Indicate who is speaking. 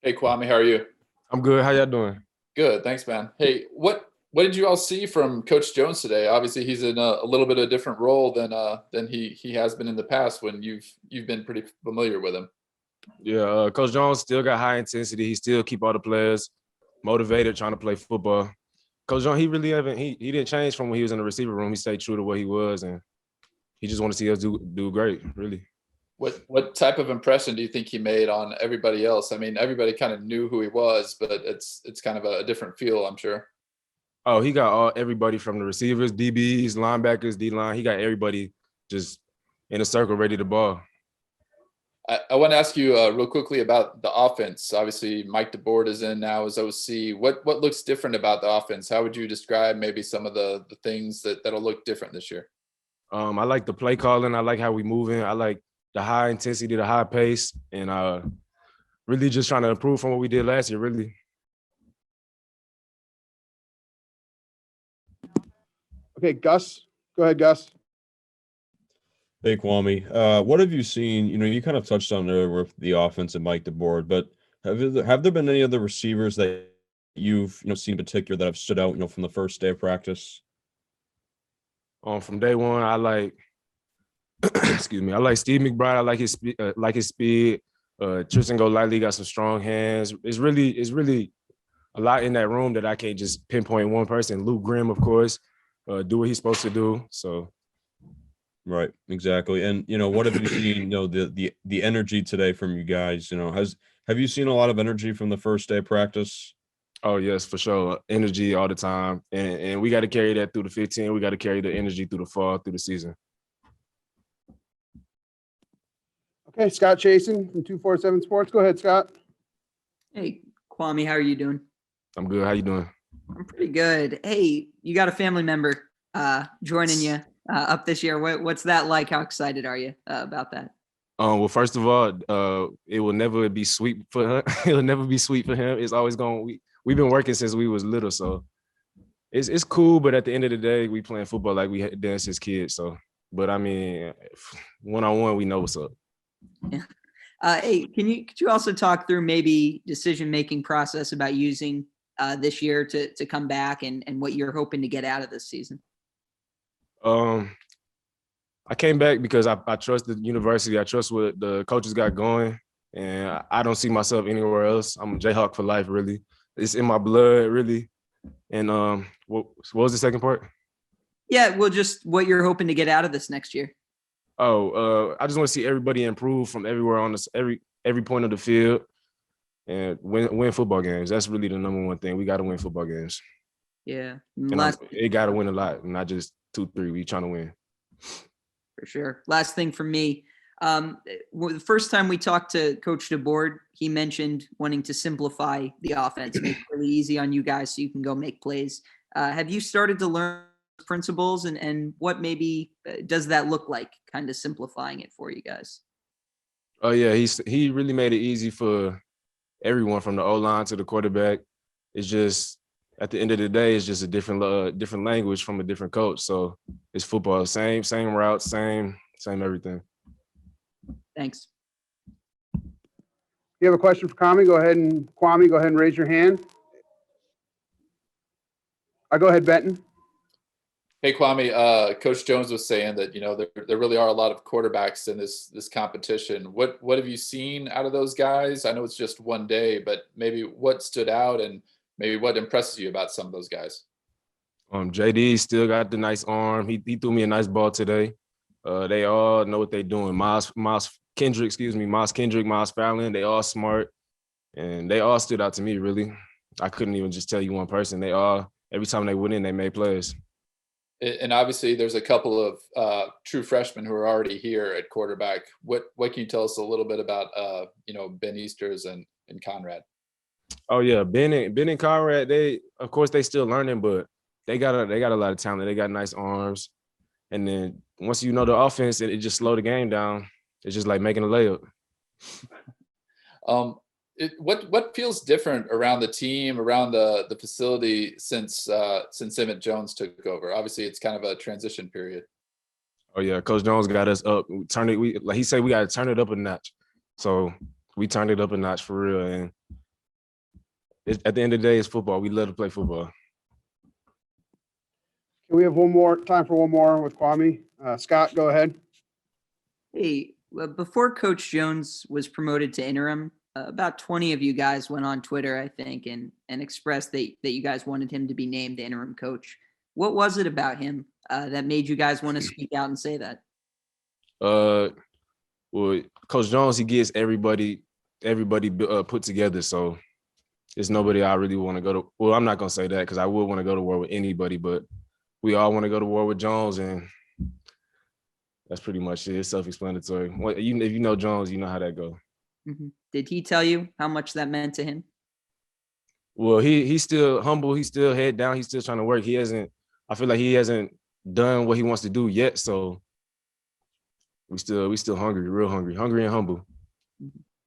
Speaker 1: Hey Kwame, how are you?
Speaker 2: I'm good. How y'all doing?
Speaker 1: Good, thanks, man. Hey, what did you all see from Coach Jones today? Obviously, he's in a little bit of a different role than he has been in the past when you've been pretty familiar with him.
Speaker 2: Yeah, Coach Jones still got high intensity. He still keep all the players motivated, trying to play football. Coach Jones, he really haven't. He didn't change from when he was in the receiver room. He stayed true to what he was, and he just want to see us do great. Really.
Speaker 1: What type of impression do you think he made on everybody else? I mean, everybody kind of knew who he was, but it's kind of a different feel, I'm sure.
Speaker 2: Oh, he got everybody from the receivers, DBs, linebackers, D line. He got everybody just in a circle, ready to ball.
Speaker 1: I want to ask you real quickly about the offense. Obviously, Mike DeBord is in now as OC. What looks different about the offense? How would you describe maybe some of the things that'll look different this year?
Speaker 2: I like the play calling. I like how we moving. I like the high intensity, the high pace, and really just trying to improve from what we did last year. Really.
Speaker 3: Okay, Gus. Go ahead, Gus.
Speaker 4: Hey, Kwame. What have you seen? You kind of touched on there with the offense and Mike DeBord, but have there been any other receivers that you've seen in particular that have stood out, from the first day of practice?
Speaker 2: From day one, I like excuse me. I like Steve McBride. I like his speed. Tristan Golightly got some strong hands. It's really a lot in that room that I can't just pinpoint one person. Luke Grimm, of course, do what he's supposed to do. So
Speaker 4: Right, exactly. And what have you seen? The energy today from you guys. Have you seen a lot of energy from the first day of practice?
Speaker 2: oh yes, for sure. Energy all the time. And we got to carry that through the 15. We got to carry the energy through the fall, through the season.
Speaker 3: Okay, Scott Chasen from 247 Sports. Go ahead, Scott.
Speaker 5: Hey, Kwame, how are you doing?
Speaker 2: I'm good. How you doing?
Speaker 5: I'm pretty good. Hey, you got a family member joining you up this year. What's that like? How excited are you about that?
Speaker 2: Well, first of all, it will never be sweet for her. It'll never be sweet for him. It's always going. We've been working since we was little, so it's cool. But at the end of the day, we playing football like we had done since kids. So, but I mean, 1-on-1, we know what's up.
Speaker 5: Yeah. Hey, could you also talk through maybe decision-making process about using this year to come back and what you're hoping to get out of this season?
Speaker 2: I came back because I trust the university. I trust what the coaches got going, and I don't see myself anywhere else. I'm a Jayhawk for life, really. It's in my blood, really. And what was the second part?
Speaker 5: Yeah, well, just what you're hoping to get out of this next year.
Speaker 2: I just want to see everybody improve from everywhere on this every point of the field and win football games. That's really the number one thing. We got to win football games.
Speaker 5: Yeah,
Speaker 2: And it got to win a lot, not just 2-3. We trying to win.
Speaker 5: For sure. Last thing for me. The first time we talked to Coach DeBord, he mentioned wanting to simplify the offense, make it really easy on you guys so you can go make plays. Have you started to learn principles and what maybe does that look like, kind of simplifying it for you guys?
Speaker 2: Oh yeah, he really made it easy for everyone from the O-line to the quarterback. It's just at the end of the day, it's just a different language from a different coach. So it's football, same routes, same everything.
Speaker 5: Thanks.
Speaker 3: You have a question for Kwame? Go ahead and raise your hand. I go ahead, Benton.
Speaker 1: Hey Kwame, Coach Jones was saying that there really are a lot of quarterbacks in this competition. What have you seen out of those guys? I know it's just one day, but maybe what stood out and maybe what impresses you about some of those guys?
Speaker 2: JD still got the nice arm. He threw me a nice ball today. They all know what they're doing. Miles Kendrick, Miles Fallon, they all smart, and they all stood out to me, really. I couldn't even just tell you one person. They all, every time they went in, they made plays.
Speaker 1: And obviously, there's a couple of true freshmen who are already here at quarterback. What can you tell us a little bit about Ben Easters and Conrad?
Speaker 2: Oh yeah, Ben and Conrad. They still learning, but they got a lot of talent. They got nice arms, and then once you know the offense, it just slow the game down. It's just like making a layup.
Speaker 1: What feels different around the team, around the facility since Emmett Jones took over? Obviously, it's kind of a transition period.
Speaker 2: Oh yeah, Coach Jones got us up. Like he said, we got to turn it up a notch. So we turned it up a notch for real, and at the end of the day, it's football. We love to play football.
Speaker 3: Can we have time for one more with Kwamie? Scott, go ahead.
Speaker 5: Hey, well, before Coach Jones was promoted to interim, about 20 of you guys went on Twitter, I think, and expressed that you guys wanted him to be named the interim coach. What was it about him that made you guys want to speak out and say that?
Speaker 2: Well, Coach Jones, he gets everybody put together. So there's nobody I really want to go to. Well, I'm not gonna say that because I would want to go to war with anybody, but we all want to go to war with Jones, and that's pretty much it. It's self-explanatory. If you know Jones, you know how that goes.
Speaker 5: Mm-hmm. Did he tell you how much that meant to him?
Speaker 2: Well, he's still humble. He's still head down. He's still trying to work. I feel like he hasn't done what he wants to do yet. So we still hungry, real hungry and humble.